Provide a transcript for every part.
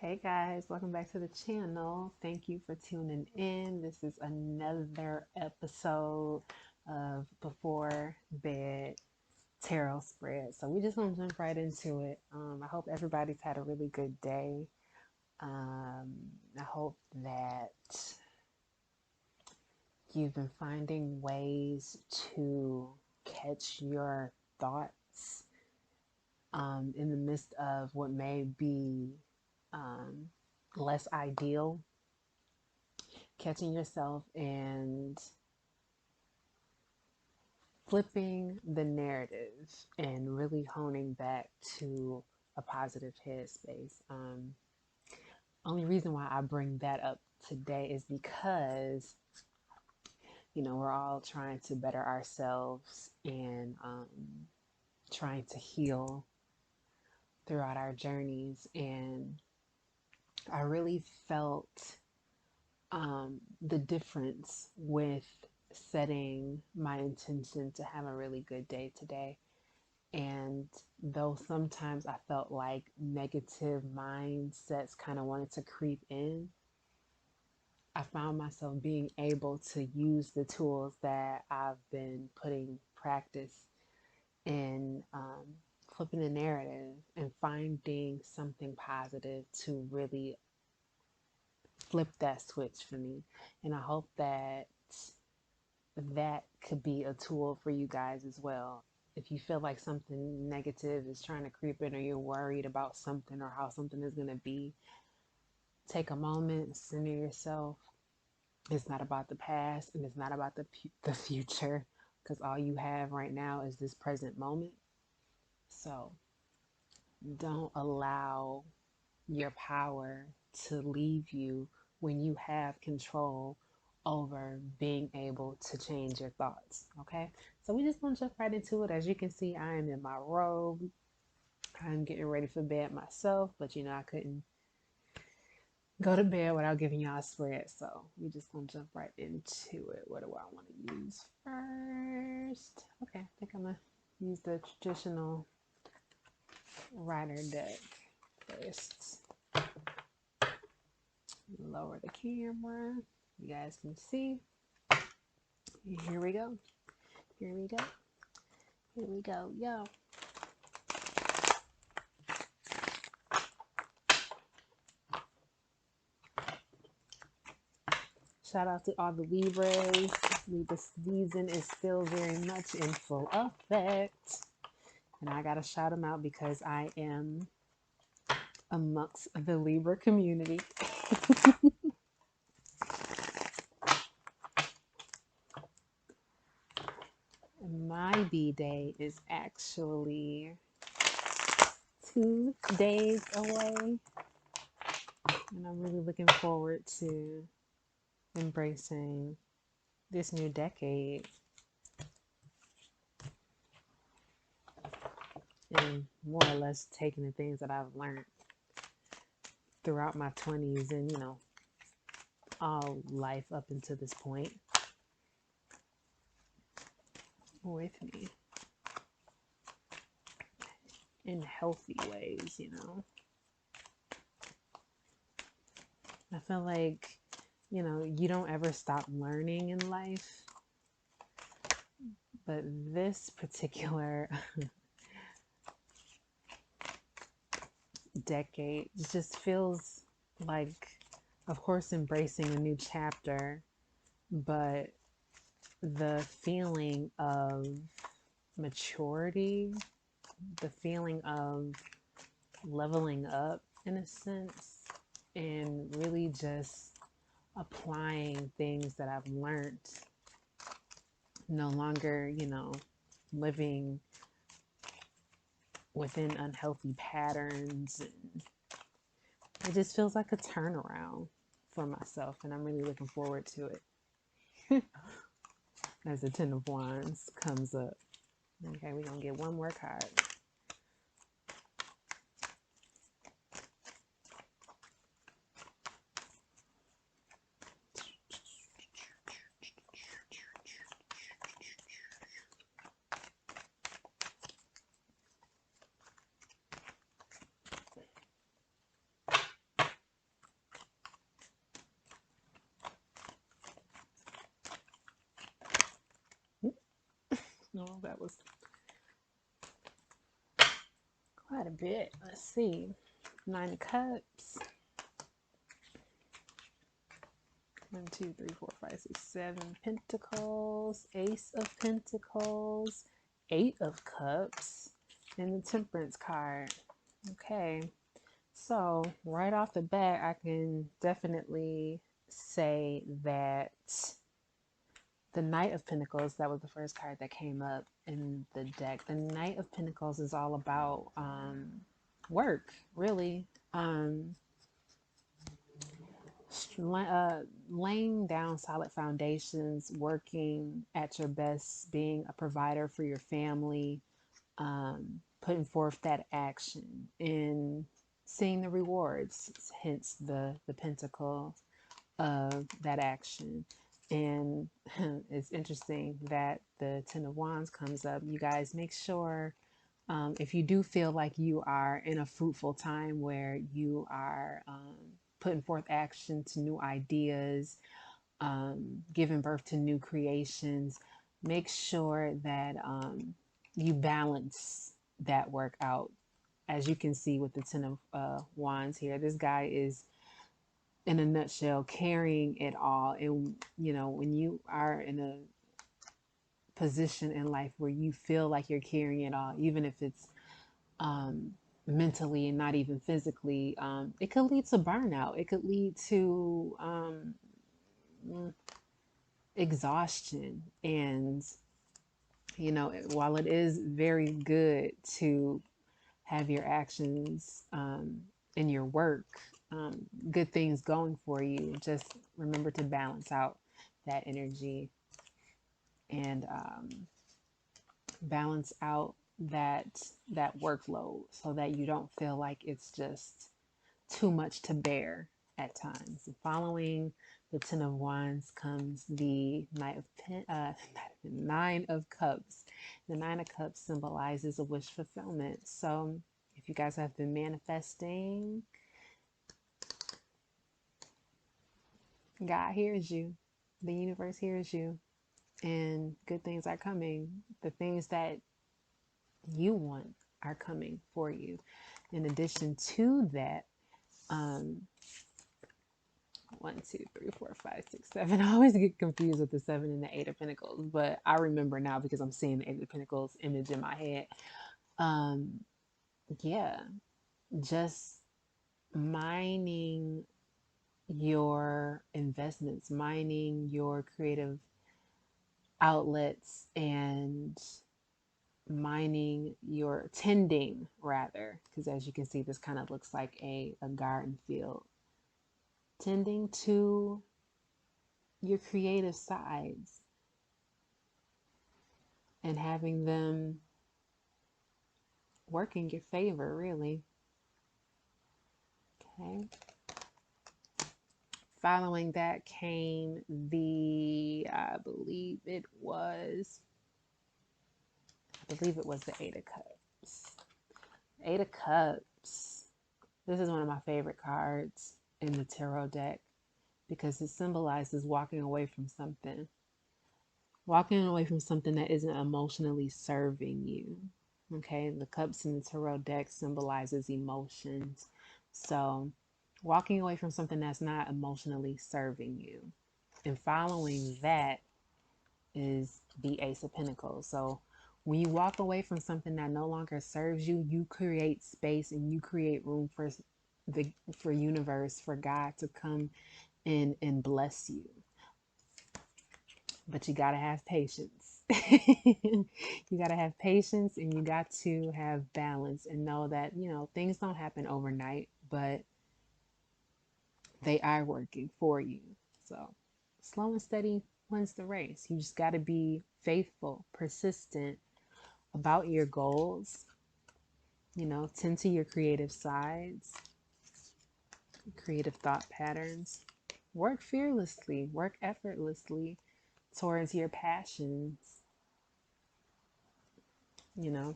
Hey guys, welcome back to the channel. Thank you for tuning in. This is another episode of Before Bed Tarot Spread. So we just want to jump right into it. I hope everybody's had a really good day. I hope that you've been finding ways to catch your thoughts in the midst of what may be less ideal, catching yourself and flipping the narrative and really honing back to a positive headspace. Only reason why I bring that up today is because, we're all trying to better ourselves and trying to heal throughout our journeys. And I really felt the difference with setting my intention to have a really good day today. And though sometimes I felt like negative mindsets kind of wanted to creep in, I found myself being able to use the tools that I've been putting practice in, flipping the narrative and finding something positive to really flip that switch for me. And I hope that could be a tool for you guys as well. If you feel like something negative is trying to creep in, or you're worried about something or how something is going to be, take a moment, center yourself. It's not about the past and it's not about the future, because all you have right now is this present moment. So don't allow your power to leave you when you have control over being able to change your thoughts. Okay, so we just want to jump right into it. As you can see, I am in my robe. I'm getting ready for bed myself, but I couldn't go to bed without giving y'all a spread, so we just gonna jump right into it. What do I want to use first? Okay, I think I'm gonna use the traditional rider deck first. Lower the camera. You guys can see. Here we go. Here we go. Here we go. Yo. Shout out to all the Libras. Libra season is still very much in full effect. And I gotta shout them out because I am amongst the Libra community. My B-Day is actually 2 days away. And I'm really looking forward to embracing this new decade and more or less taking the things that I've learned throughout my 20s and, all life up until this point with me in healthy ways. I feel like, you don't ever stop learning in life, but this particular decade just feels like, of course, embracing a new chapter, but the feeling of maturity, the feeling of leveling up in a sense, and really just applying things that I've learned. No longer, living within unhealthy patterns. And it just feels like a turnaround for myself, and I'm really looking forward to it. As the Ten of Wands comes up. Okay, we're going to get one more card. know, that was quite a bit. Let's see. 9 of Cups. 1, 2, 3, 4, 5, 6, 7 Pentacles. Ace of Pentacles. 8 of Cups. And the Temperance card. Okay. So right off the bat, I can definitely say that the Knight of Pentacles, that was the first card that came up in the deck. The Knight of Pentacles is all about work, really. Laying down solid foundations, working at your best, being a provider for your family, putting forth that action and seeing the rewards, hence the pentacle of that action. And it's interesting that the 10 of Wands comes up. You guys make sure, if you do feel like you are in a fruitful time where you are putting forth action to new ideas, giving birth to new creations, make sure that you balance that work out. As you can see with the 10 of Wands here, this guy is, in a nutshell, carrying it all. And, you know, when you are in a position in life where you feel like you're carrying it all, even if it's mentally and not even physically, it could lead to burnout. It could lead to exhaustion. And, you know, while it is very good to have your actions in your work, good things going for you, just remember to balance out that energy and balance out that workload so that you don't feel like it's just too much to bear at times. And following the 10 of Wands comes the Nine of Cups. The 9 of Cups symbolizes a wish fulfillment. So if you guys have been manifesting, God hears you. The universe hears you. And good things are coming. The things that you want are coming for you. In addition to that, 1, 2, 3, 4, 5, 6, 7. I always get confused with the 7 and the 8 of Pentacles, but I remember now because I'm seeing the 8 of Pentacles image in my head. Yeah, just mining your investments, mining your creative outlets, and tending rather, because as you can see, this kind of looks like a garden field. Tending to your creative sides and having them work in your favor, really. Okay. Following that came I believe it was the 8 of Cups. 8 of Cups. This is one of my favorite cards in the tarot deck because it symbolizes walking away from something. Walking away from something that isn't emotionally serving you. Okay, the Cups in the tarot deck symbolizes emotions. So walking away from something that's not emotionally serving you. And following that is the Ace of Pentacles. So when you walk away from something that no longer serves you, you create space and you create room for universe, for God to come in and bless you. But you got to have patience. You got to have patience, and you got to have balance and know that, you know, things don't happen overnight, but they are working for you. So slow and steady wins the race. You just got to be faithful, persistent about your goals. You know, tend to your creative sides, creative thought patterns. Work fearlessly, work effortlessly towards your passions. You know,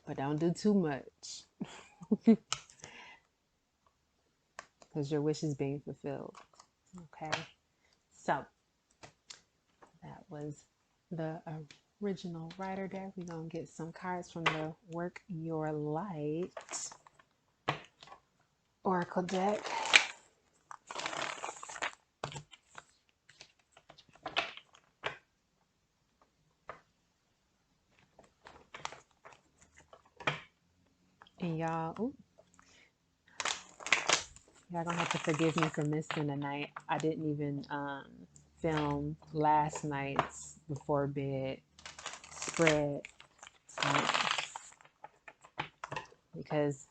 but don't do too much because your wish is being fulfilled. Okay, so that was the original writer deck. We're going to get some cards from the Work Your Light Oracle deck. And y'all gonna have to forgive me for missing a night. I didn't even film last night's before bed spread because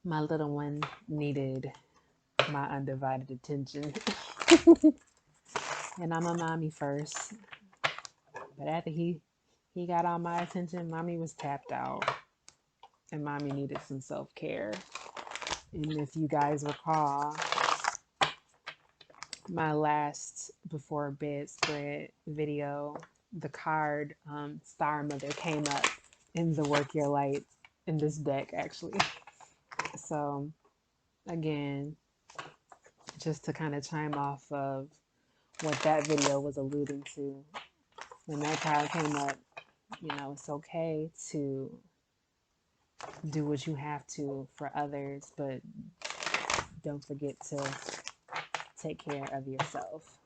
my little one needed my undivided attention. And I'm a mommy first. But after he got all my attention, mommy was tapped out. And mommy needed some self-care. And if you guys recall, my last before bed spread video, the card Star Mother came up in the Work Your Light in this deck actually. So again, just to kind of chime off of what that video was alluding to, when that card came up, you know, it's okay to do what you have to for others, but don't forget to take care of yourself.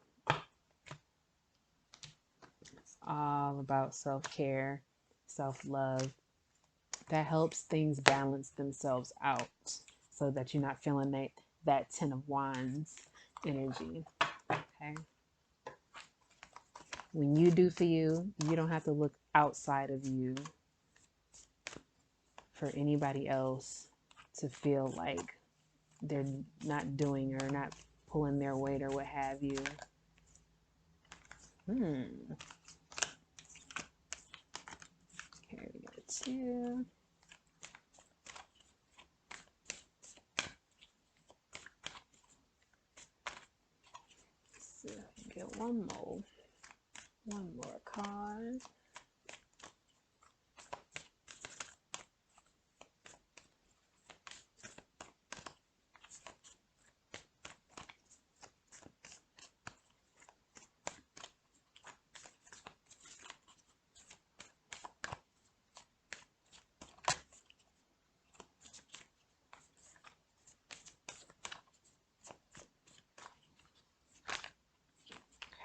It's all about self-care, self-love. That helps things balance themselves out so that you're not feeling that 10 of Wands energy. Okay. When you do for you, you don't have to look outside of you for anybody else to feel like they're not doing or not pulling their weight or what have you. Okay, we got 2. So get one more card.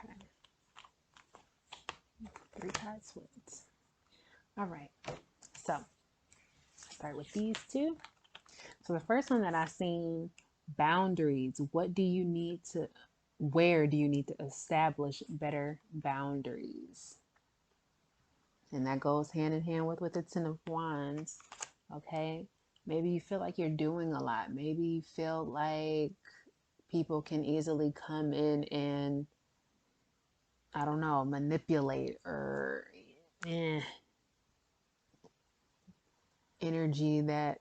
Okay. 3 card splits. All right. So start with these 2. So the first one that I seen, boundaries. Where do you need to establish better boundaries? And that goes hand in hand with the 10 of Wands. Okay. Maybe you feel like you're doing a lot. Maybe you feel like people can easily come in and, I don't know, manipulate or energy that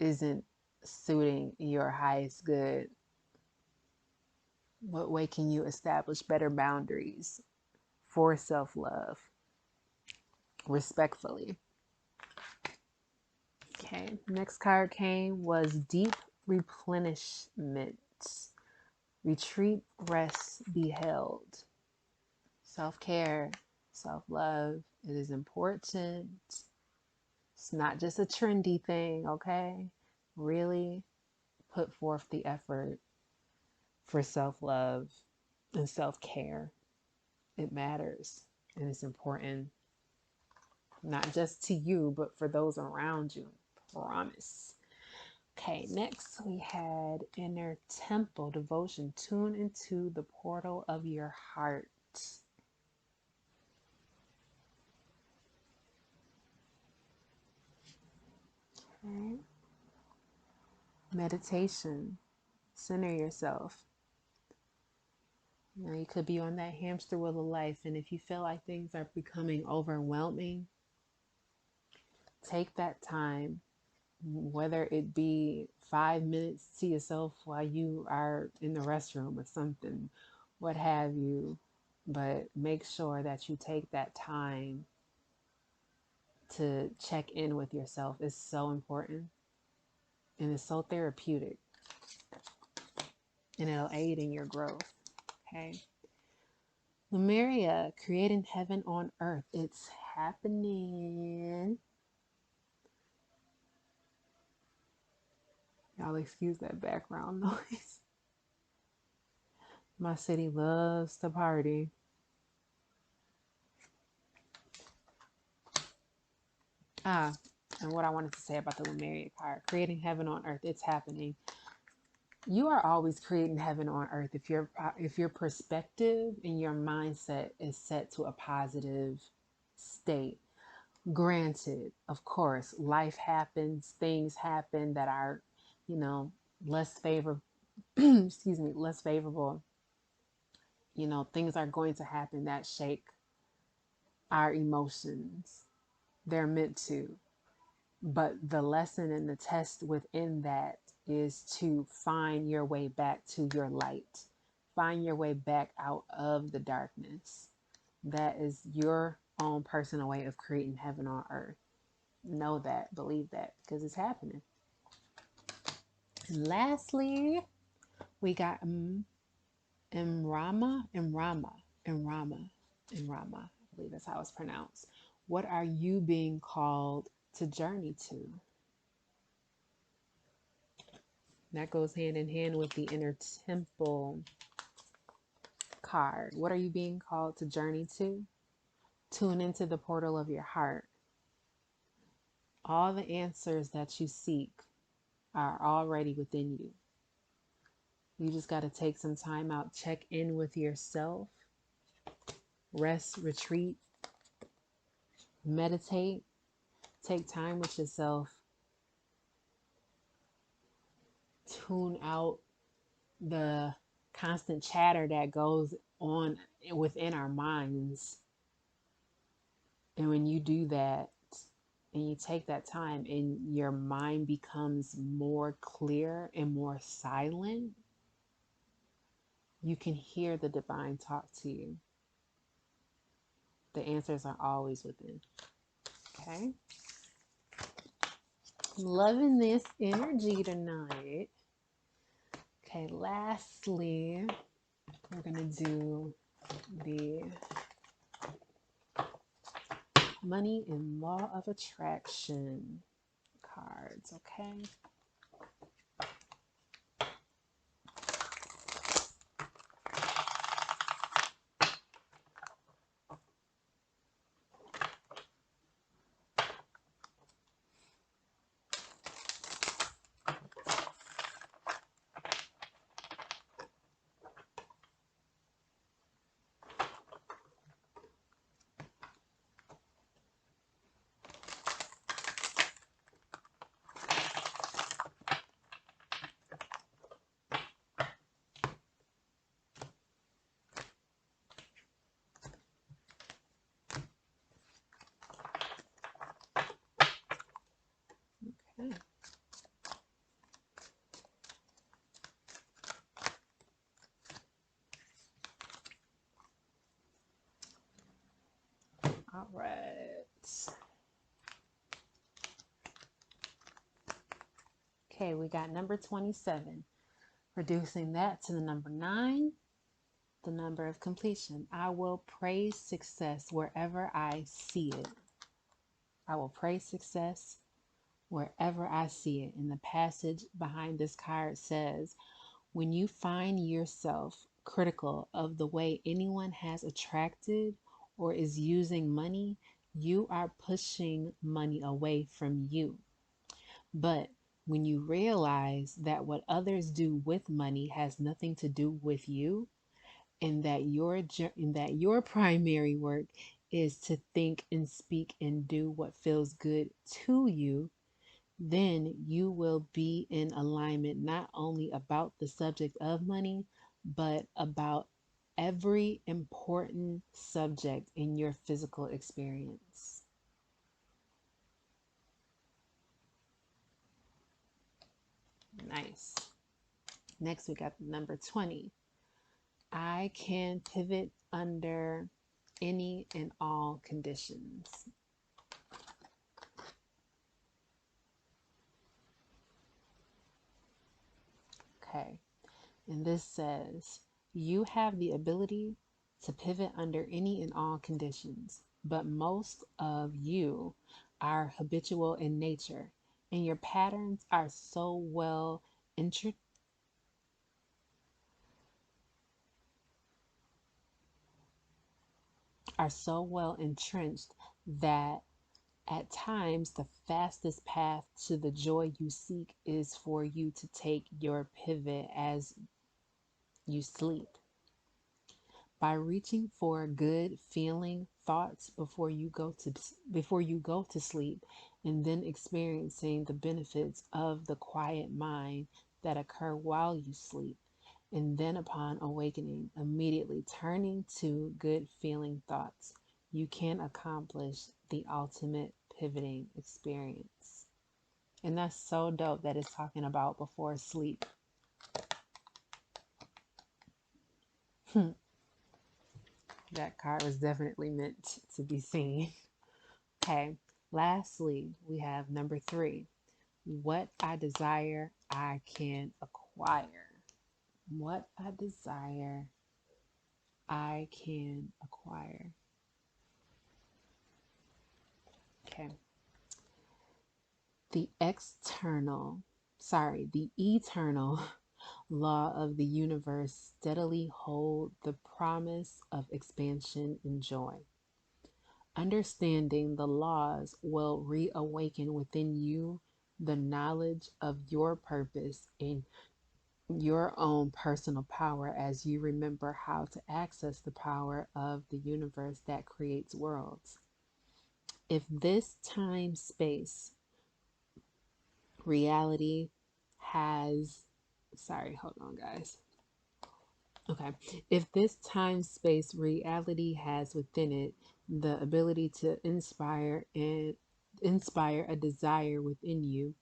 isn't suiting your highest good. What way can you establish better boundaries for self-love respectfully? Okay, next card was deep replenishment. Retreat, rest, be held. Self-care, self-love, it is important. It's not just a trendy thing, okay? Really put forth the effort for self-love and self-care. It matters and it's important, not just to you, but for those around you. Promise. Okay, next we had inner temple devotion. Tune into the portal of your heart. Okay. Meditation. Center yourself. You know, you could be on that hamster wheel of life, and if you feel like things are becoming overwhelming, take that time, whether it be 5 minutes to yourself while you are in the restroom or something, what have you, but make sure that you take that time to check in with yourself. It's so important and it's so therapeutic, and it'll aid in your growth. Okay. Lemuria, creating heaven on earth. It's happening. Y'all excuse that background noise. My city loves to party. And what I wanted to say about the Lemuria card, creating heaven on earth, it's happening. You are always creating heaven on earth if your perspective and your mindset is set to a positive state. Granted, of course, life happens, things happen that are, less favorable. Excuse me, less favorable. Things are going to happen that shake our emotions. They're meant to. But the lesson and the test within that is to find your way back to your light. Find your way back out of the darkness. That is your own personal way of creating heaven on earth. Know that, believe that, because it's happening. And lastly, we got Rama. I believe that's how it's pronounced. What are you being called to journey to? That goes hand in hand with the inner temple card. What are you being called to journey to? Tune into the portal of your heart. All the answers that you seek are already within you. You just got to take some time out, check in with yourself, rest, retreat, meditate, take time with yourself, tune out the constant chatter that goes on within our minds. And when you do that and you take that time and your mind becomes more clear and more silent, you can hear the divine talk to you. The answers are always within. Okay? I'm loving this energy tonight. Okay, lastly, we're going to do the money and law of attraction cards, okay? Okay. All right. Okay, we got number 27. Reducing that to the number 9, the number of completion. I will praise success wherever I see it. I will praise success wherever I see it. And the passage behind this card says, when you find yourself critical of the way anyone has attracted or is using money, you are pushing money away from you. But when you realize that what others do with money has nothing to do with you, and that your primary work is to think and speak and do what feels good to you, then you will be in alignment not only about the subject of money, but about every important subject in your physical experience. Nice. Next, we got number 20. I can pivot under any and all conditions. Okay. And this says, you have the ability to pivot under any and all conditions. But most of you are habitual in nature, and your patterns are so well entrenched that at times the fastest path to the joy you seek is for you to take your pivot as you sleep. By reaching for good feeling thoughts before you go to sleep, and then experiencing the benefits of the quiet mind that occur while you sleep, and then upon awakening immediately turning to good feeling thoughts, you can accomplish the ultimate pivoting experience. And that's so dope that it's talking about before sleep. That card was definitely meant to be seen. Okay, lastly, we have number 3. What I desire, I can acquire. What I desire, I can acquire. Okay. The eternal law of the universe steadily hold the promise of expansion and joy. Understanding the laws will reawaken within you the knowledge of your purpose and your own personal power as you remember how to access the power of the universe that creates worlds. If this time space reality has, hold on, guys. Okay. If this time space reality has within it the ability to inspire a desire within you,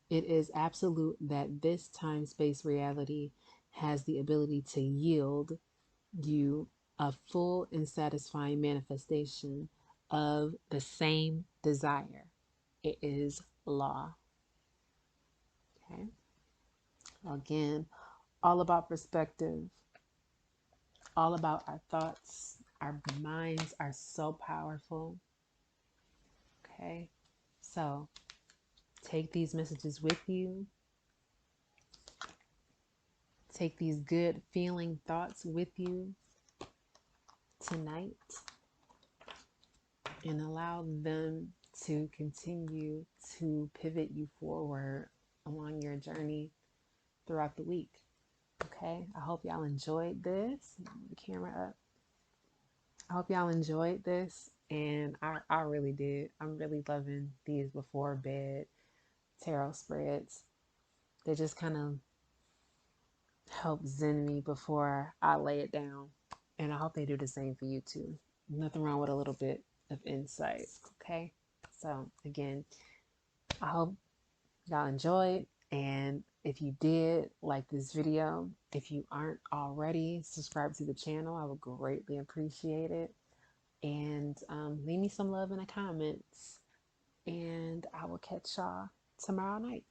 it is absolute that this time space reality has the ability to yield you a full and satisfying manifestation of the same desire. It is law. Okay. Again, all about perspective, all about our thoughts. Our minds are so powerful. Okay. So take these messages with you. Take these good feeling thoughts with you tonight and allow them to continue to pivot you forward along your journey throughout the week. Okay. I hope y'all enjoyed this. The camera up. I hope y'all enjoyed this, and I really did. I'm really loving these before bed tarot spreads. They just kind of help zen me before I lay it down, and I hope they do the same for you too. Nothing wrong with a little bit of insight, okay? So again, I hope y'all enjoyed, and if you did like this video, if you aren't already subscribed to the channel, I would greatly appreciate it. And leave me some love in the comments. And I will catch y'all tomorrow night.